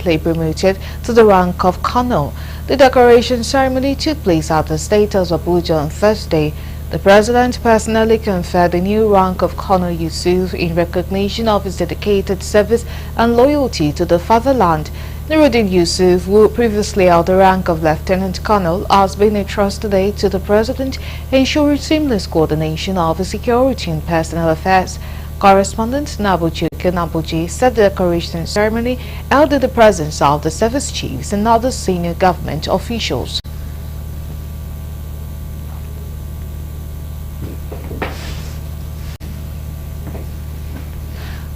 recently promoted to the rank of colonel. The decoration ceremony took place at the State House of Abuja on Thursday. The president personally conferred the new rank of Colonel Yusuf in recognition of his dedicated service and loyalty to the fatherland. Nuruddin Yusuf, who previously held the rank of Lieutenant Colonel, has been entrusted aid to the president, ensuring seamless coordination of his security and personal affairs. Correspondent Nabuchi Nabuchi said the decoration ceremony held in the presence of the service chiefs and other senior government officials.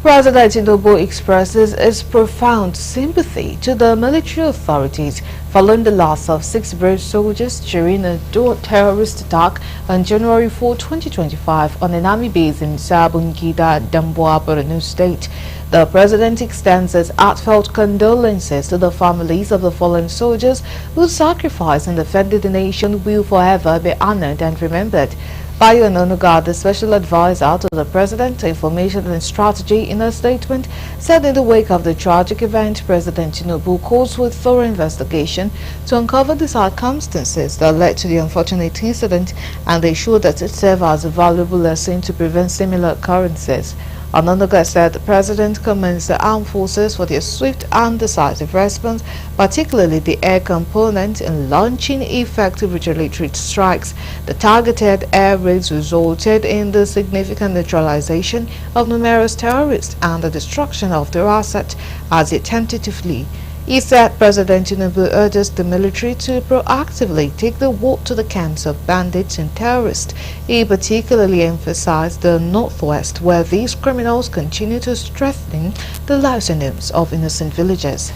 President Tinubu expresses his profound sympathy to the military authorities following the loss of 6 brave soldiers during a terrorist attack on January 4, 2025 on an army base in Sabungida, Damboa, Borno State. The president extends his heartfelt condolences to the families of the fallen soldiers whose sacrifice in defending the nation will forever be honored and remembered. Bayo Onanuga, the special advisor to the President to Information and Strategy, in a statement said in the wake of the tragic event, President Tinubu calls for a thorough investigation to uncover the circumstances that led to the unfortunate incident and ensure that it serves as a valuable lesson to prevent similar occurrences. Onanuga said the President commends the armed forces for their swift and decisive response, particularly the air component, in launching effective retaliatory strikes. The targeted air raids resulted in the significant neutralization of numerous terrorists and the destruction of their assets as they attempted to flee. He said President Tinubu urges the military to proactively take the war to the camps of bandits and terrorists. He particularly emphasized the Northwest, where these criminals continue to strengthen the lives and homes of innocent villagers.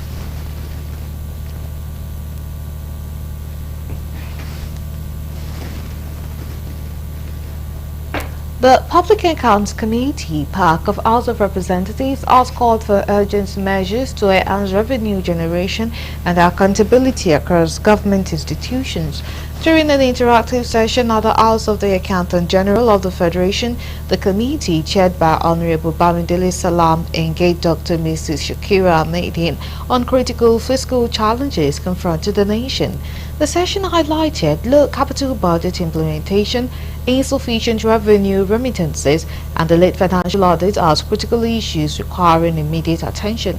The Public Accounts Committee, PAC, of House of Representatives has called for urgent measures to enhance revenue generation and accountability across government institutions. During an interactive session at the House of the Accountant General of the Federation, the committee, chaired by Honorable Bamidele Salam, engaged Dr. Mrs. Shakira Ahmedian on critical fiscal challenges confronting the nation. The session highlighted low capital budget implementation, insufficient revenue remittances, and the late financial audit as critical issues requiring immediate attention.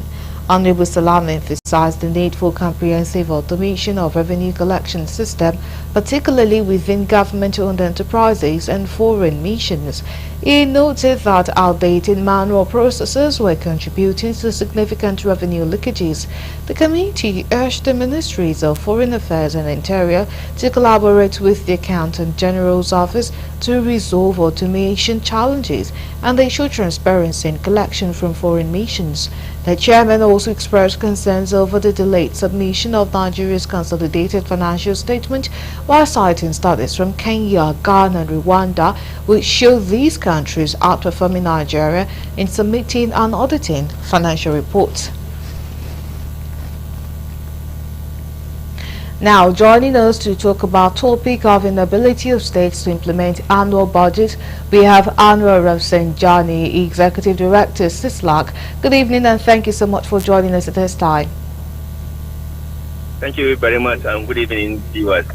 Honorable Salam emphasized the need for comprehensive automation of revenue collection system, particularly within government-owned enterprises and foreign missions. He noted that outdated manual processes were contributing to significant revenue leakages. The committee urged the Ministries of Foreign Affairs and Interior to collaborate with the Accountant General's Office to resolve automation challenges and ensure transparency in collection from foreign missions. The chairman also expressed concerns over the delayed submission of Nigeria's consolidated financial statement, while citing studies from Kenya, Ghana, and Rwanda, which show these countries outperforming Nigeria in submitting and auditing financial reports. Now, joining us to talk about topic of inability of states to implement annual budget, we have Anwar Rafsanjani, Executive Director, CISLAC. Good evening and thank you so much for joining us at this time. Thank you very much and good evening, viewers.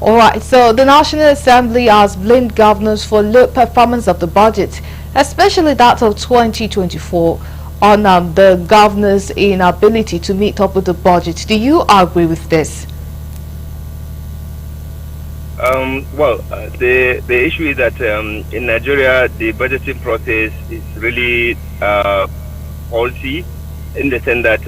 All right, so the National Assembly has blamed governors for low performance of the budget, especially that of 2024. On the governor's inability to meet up with the budget. Do you agree with this? The issue is that in Nigeria, the budgeting process is really faulty in the sense that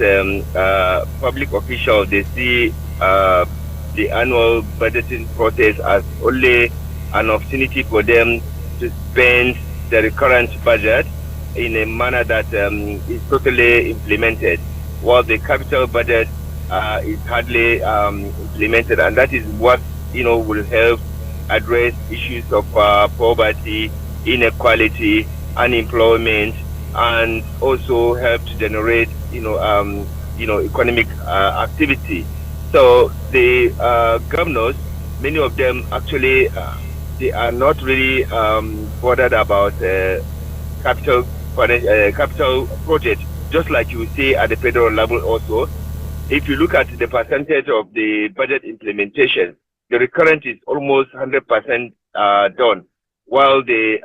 public officials, they see the annual budgeting process as only an opportunity for them to spend the recurrent budget in a manner that is totally implemented, while the capital budget is hardly implemented, and that is what will help address issues of poverty, inequality, unemployment, and also help to generate economic activity. So the governors, many of them actually they are not really bothered about capital project just like you say at the federal level also. If you look at the percentage of the budget implementation, the recurrent is almost 100% done, while the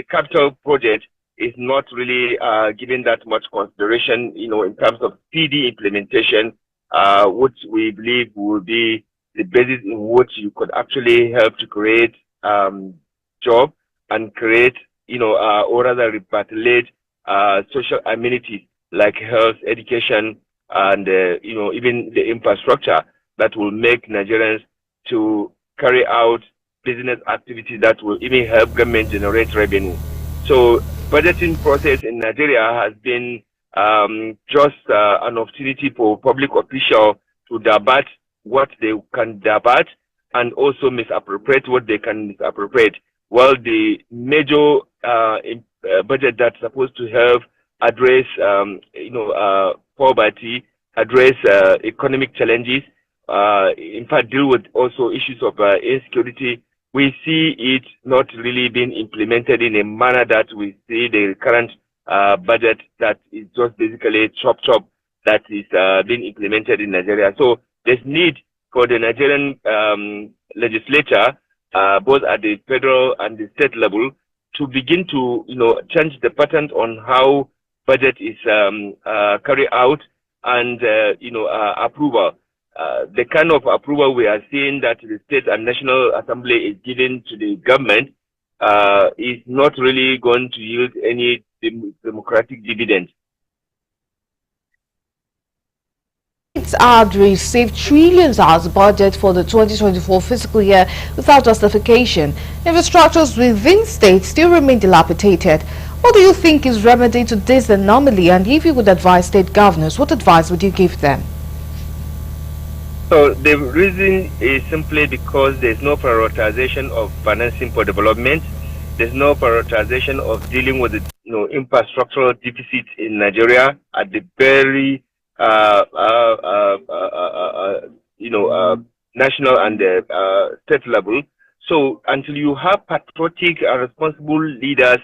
capital project is not really given that much consideration, in terms of PD implementation, which we believe will be the basis in which you could actually help to create job and create, or rather repatriate social amenities like health, education, and even the infrastructure that will make Nigerians to carry out business activities that will even help government generate revenue. So budgeting process in Nigeria has been just an opportunity for public officials to divert what they can divert and also misappropriate what they can misappropriate. While the major budget that's supposed to help address, poverty, address economic challenges, in fact, deal with also issues of insecurity, we see it not really being implemented in a manner that we see the current budget that is just basically chop that is being implemented in Nigeria. So there's need for the Nigerian legislature, both at the federal and the state level, to begin to change the pattern on how budget is carried out and approval. The kind of approval we are seeing that the State and National Assembly is giving to the government is not really going to yield any democratic dividend. States had received trillions as budget for the 2024 fiscal year without justification. Infrastructures within states still remain dilapidated. What do you think is remedy to this anomaly? And if you would advise state governors, what advice would you give them? So the reason is simply because there's no prioritization of financing for development. There's no prioritization of dealing with the infrastructural deficit in Nigeria at the very national and state level. So until you have patriotic and responsible leaders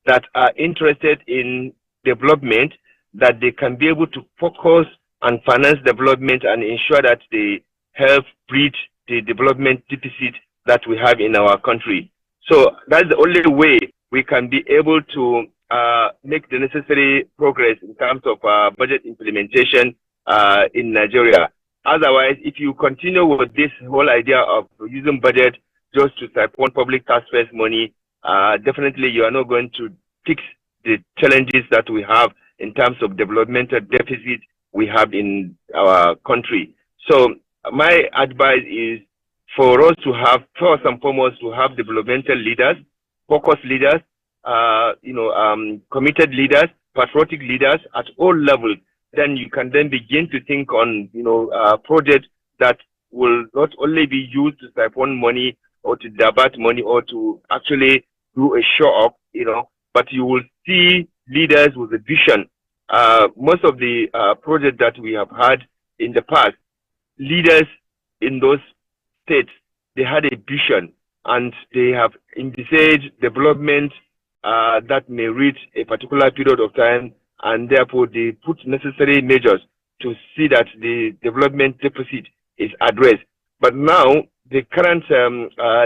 that are interested in development, that they can be able to focus and finance development and ensure that they help bridge the development deficit that we have in our country. So that's the only way we can be able to make the necessary progress in terms of budget implementation in Nigeria. Otherwise, if you continue with this whole idea of using budget just to siphon public taxpayers' money, definitely you are not going to fix the challenges that we have in terms of developmental deficit we have in our country. So my advice is for us to have, first and foremost, to have developmental leaders, focused leaders, committed leaders, patriotic leaders at all levels. Then you can then begin to think on, projects that will not only be used to siphon money or to divert money or to actually do a show up, but you will see leaders with a vision. Most of the projects that we have had in the past, leaders in those states, they had a vision and they have envisaged development that may reach a particular period of time, and therefore they put necessary measures to see that the development deficit is addressed. But now, the current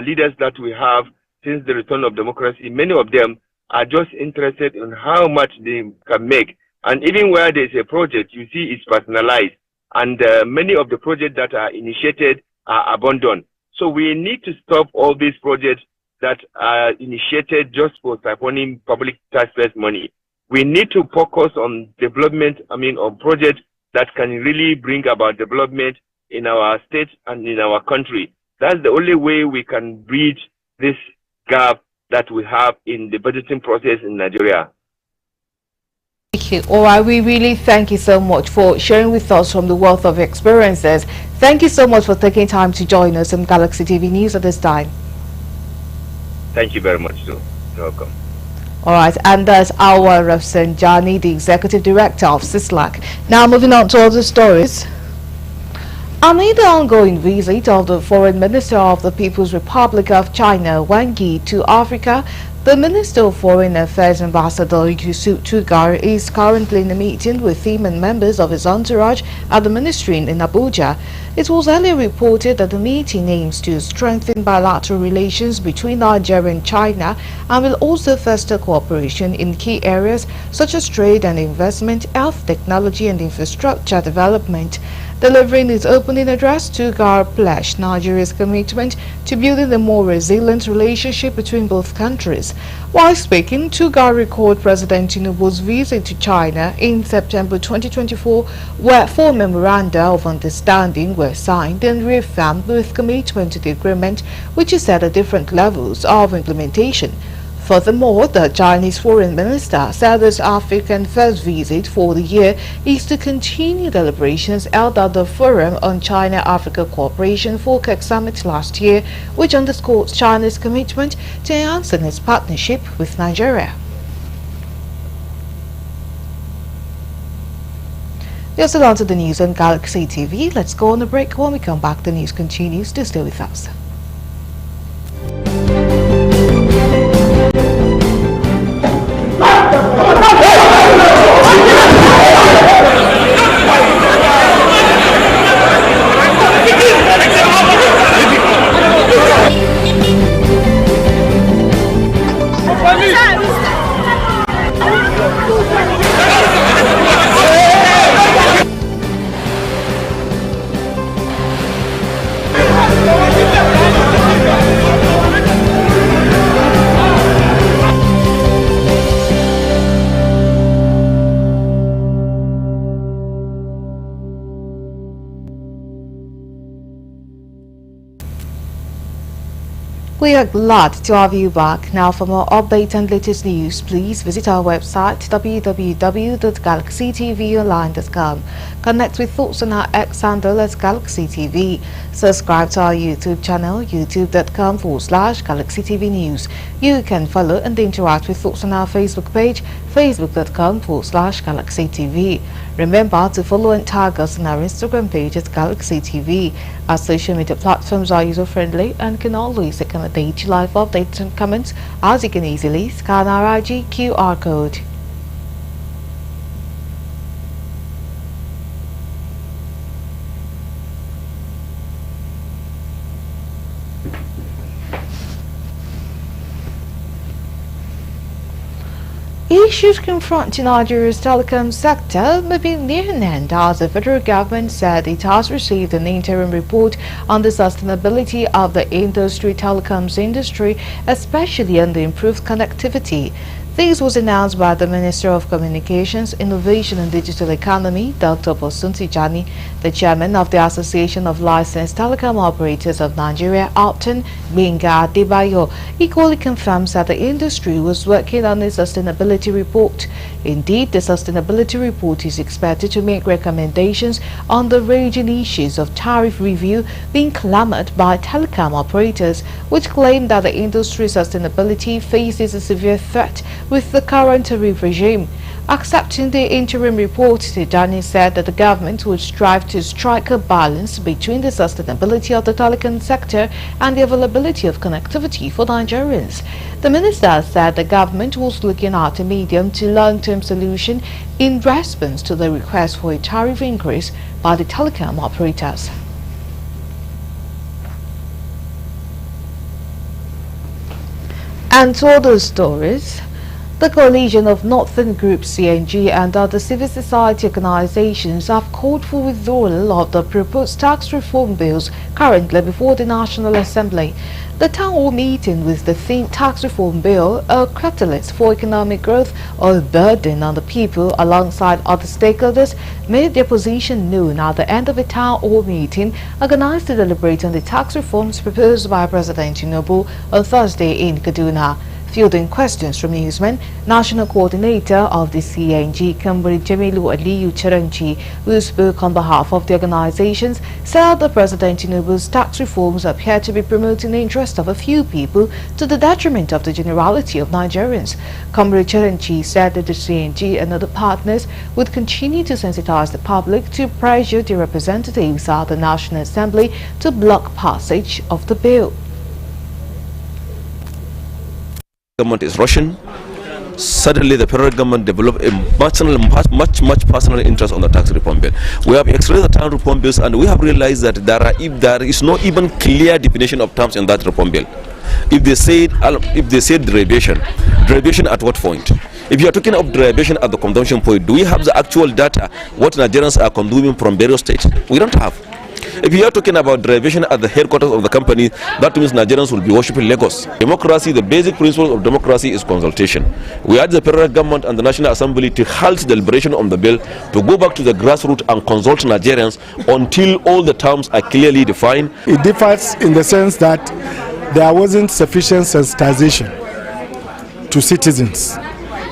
leaders that we have since the return of democracy, many of them are just interested in how much they can make. And even where there's a project, you see it's personalized. And many of the projects that are initiated are abandoned. So we need to stop all these projects that are initiated just for siphoning public taxpayers' money. We need to focus on development, on projects that can really bring about development in our state and in our country. That's the only way we can bridge this gap that we have in the budgeting process in Nigeria. Thank you. All right, we really thank you so much for sharing with us from the wealth of experiences. Thank you so much for taking time to join us on Galaxy TV News at this time. Thank you very much, too. You're welcome. All right, and that's our Rafsanjani, the Executive Director of CISLAC. Now moving on to other stories. Amid the ongoing visit of the Foreign Minister of the People's Republic of China, Wang Yi, to Africa, The Minister of Foreign Affairs Ambassador Yusuf Tugar is currently in a meeting with him and members of his entourage at the ministry in Abuja. It was earlier reported that the meeting aims to strengthen bilateral relations between Nigeria and China and will also foster cooperation in key areas such as trade and investment, health technology and infrastructure development. Delivering his opening address, Tugar pledged Nigeria's commitment to building a more resilient relationship between both countries. While speaking, Tugar recalled President Tinubu's visit to China in September 2024, where 4 memoranda of understanding were signed and reaffirmed with commitment to the agreement, which is at different levels of implementation. Furthermore, the Chinese foreign minister said his African first visit for the year is to continue deliberations held at the Forum on China-Africa Cooperation FOCAC Summit last year, which underscores China's commitment to enhancing its partnership with Nigeria. You're still on to the news on Galaxy TV. Let's go on a break. When we come back, the news continues. To stay with us. We are glad to have you back. Now, for more updates and latest news, please visit our website www.galaxytvonline.com. Connect with thoughts on our X handle at Galaxy TV. Subscribe to our YouTube channel, youtube.com/Galaxy TV News. You can follow and interact with thoughts on our Facebook page, facebook.com/Galaxy TV. Remember to follow and tag us on our Instagram page at Galaxy TV. Our social media platforms are user-friendly and can always accommodate live updates and comments, as you can easily scan our IG QR code. Issues confronting Nigeria's telecom sector may be near an end, as the federal government said it has received an interim report on the sustainability of the telecoms industry, especially on the improved connectivity. This was announced by the Minister of Communications, Innovation and Digital Economy, Dr. Bosun Tijani, the chairman of the Association of Licensed Telecom Operators of Nigeria, ALTON, Benga Adebayo, equally confirms that the industry was working on a sustainability report. Indeed, the sustainability report is expected to make recommendations on the raging issues of tariff review being clamored by telecom operators, which claim that the industry's sustainability faces a severe threat with the current tariff regime. Accepting the interim report, Tijani said that the government would strive to strike a balance between the sustainability of the telecom sector and the availability of connectivity for Nigerians. The minister said the government was looking at a medium to long-term solution in response to the request for a tariff increase by the telecom operators. And to other stories, the coalition of Northern Group CNG and other civil society organizations have called for withdrawal of the proposed tax reform bills currently before the National Assembly. The town hall meeting with the theme Tax Reform Bill, a catalyst for economic growth or a burden on the people, alongside other stakeholders, made their position known at the end of a town hall meeting organized to deliberate on the tax reforms proposed by President Tinubu on Thursday in Kaduna. Fielding questions from newsmen, National Coordinator of the CNG, Kambri Jamilu Aliyu Chiranchi, who spoke on behalf of the organizations, said that President Tinubu's tax reforms appear to be promoting the interest of a few people to the detriment of the generality of Nigerians. Kambri Chiranchi said that the CNG and other partners would continue to sensitize the public to pressure the representatives at the National Assembly to block passage of the bill. government is rushing. Suddenly, the federal government developed a much personal interest on the tax reform bill. We have experienced the tax reform bills, and we have realized that there is no even clear definition of terms in that reform bill. If they say derivation at what point? If you are talking of derivation at the consumption point, do we have the actual data what Nigerians are consuming from various states? We don't have. If you are talking about derivation at the headquarters of the company, that means Nigerians will be worshipping Lagos. Democracy, the basic principle of democracy is consultation. We urge the federal government and the National Assembly to halt deliberation on the bill, to go back to the grassroots and consult Nigerians until all the terms are clearly defined. It differs in the sense that there wasn't sufficient sensitization to citizens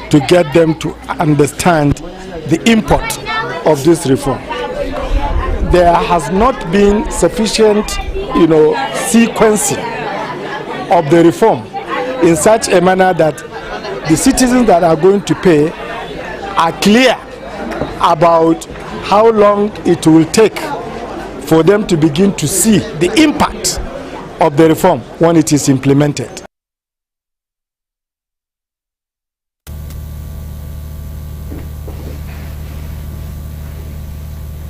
to get them to understand the import of this reform. There has not been sufficient, sequencing of the reform in such a manner that the citizens that are going to pay are clear about how long it will take for them to begin to see the impact of the reform when it is implemented.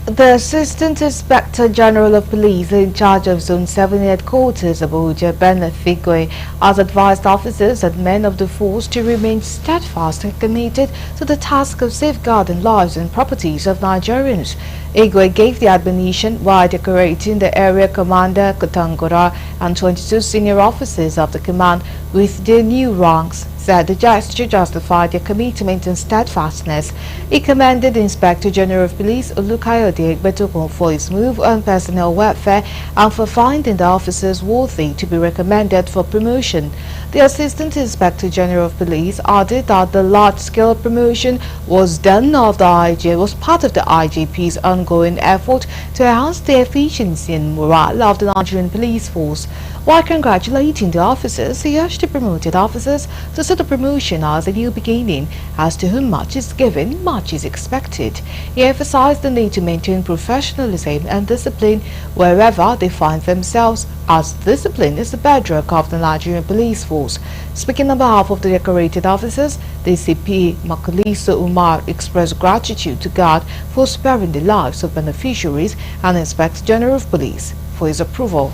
The Assistant Inspector General of Police in charge of Zone 7 headquarters, Abuja, Bernard Igwe, has advised officers and men of the force to remain steadfast and committed to the task of safeguarding lives and properties of Nigerians. Igwe gave the admonition while decorating the area commander Kotangora and 22 senior officers of the command with their new ranks. Said the gesture justified their commitment and steadfastness. He commended the Inspector General of Police Olukayode Egbetokun for his move on personnel welfare and for finding the officers worthy to be recommended for promotion. The Assistant Inspector General of Police added that the large-scale promotion was done of the IG was part of the IGP's ongoing effort to enhance the efficiency and morale of the Nigerian police force. While congratulating the officers, he urged the promoted officers to see the promotion as a new beginning, as to whom much is given, much is expected. He emphasized the need to maintain professionalism and discipline wherever they find themselves, as discipline is the bedrock of the Nigerian police force. Speaking on behalf of the decorated officers, the CP Makaliso Umar expressed gratitude to God for sparing the lives of beneficiaries and Inspector General of Police for his approval.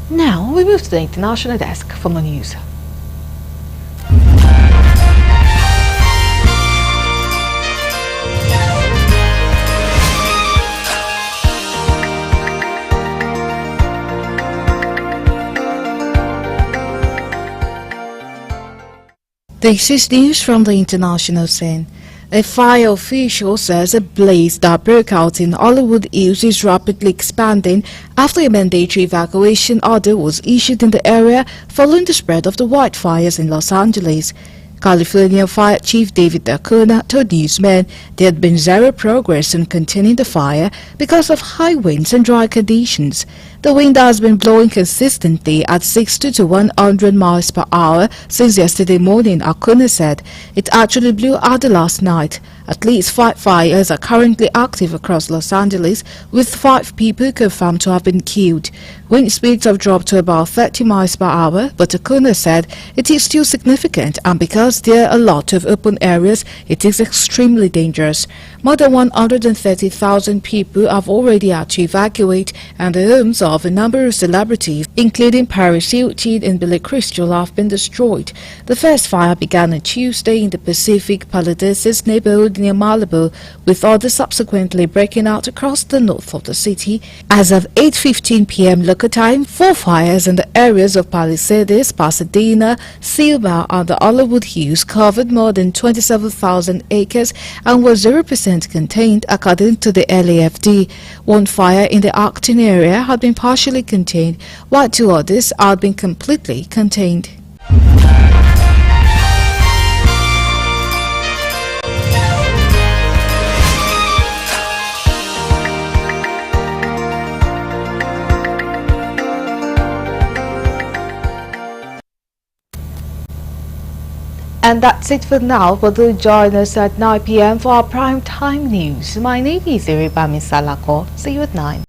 Now we move to the international desk for more news. This is news from the international scene. A fire official says a blaze that broke out in Hollywood Hills is rapidly expanding after a mandatory evacuation order was issued in the area following the spread of the wildfires in Los Angeles. California Fire Chief David Dacona told newsmen there had been zero progress in containing the fire because of high winds and dry conditions. The wind has been blowing consistently at 60 to 100 miles per hour since yesterday morning, Acuna said. It actually blew harder last night. At least 5 fires are currently active across Los Angeles, with 5 people confirmed to have been killed. Wind speeds have dropped to about 30 miles per hour, but Acuna said it is still significant, and because there are a lot of open areas, it is extremely dangerous. More than 130,000 people have already had to evacuate, and the homes of a number of celebrities, including Paris Hilton and Billy Crystal, have been destroyed. The first fire began on Tuesday in the Pacific Palisades neighborhood near Malibu, with others subsequently breaking out across the north of the city. As of 8:15 p.m. local time, 4 fires in the areas of Palisades, Pasadena, Silva, and the Hollywood Hills covered more than 27,000 acres and were 0% contained, according to the LAFD. 1 fire in the Acton area had been partially contained, while 2 others had been completely contained. And that's it for now, but do join us at 9 p.m. for our prime time news. My name is Iribami Salako. See you at 9.